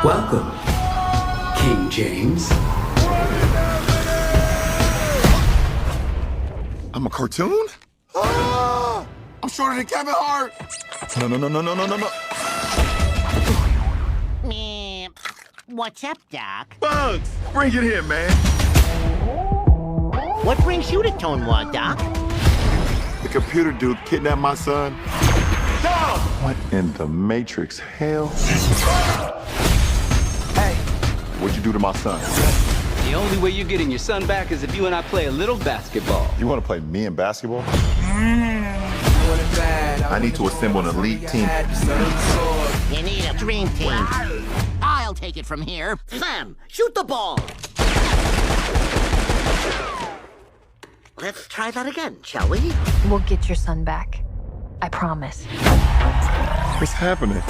Welcome, King James. I'm a cartoon? Ah! I'm shorter than Kevin Hart. No. Meh. What's up, Doc? Bugs, bring it in, man. What brings you to Tonewad, Doc? The computer dude kidnapped my son. What in the Matrix hell? Hey, what'd you do to my son? The only way you're getting your son back is if you and I play a little basketball. You want to play me in basketball? I need to assemble an elite team. You need a dream team. I'll take it from here. Sam, shoot the ball. Let's try that again, shall we? We'll get your son back. I promise. What's happening?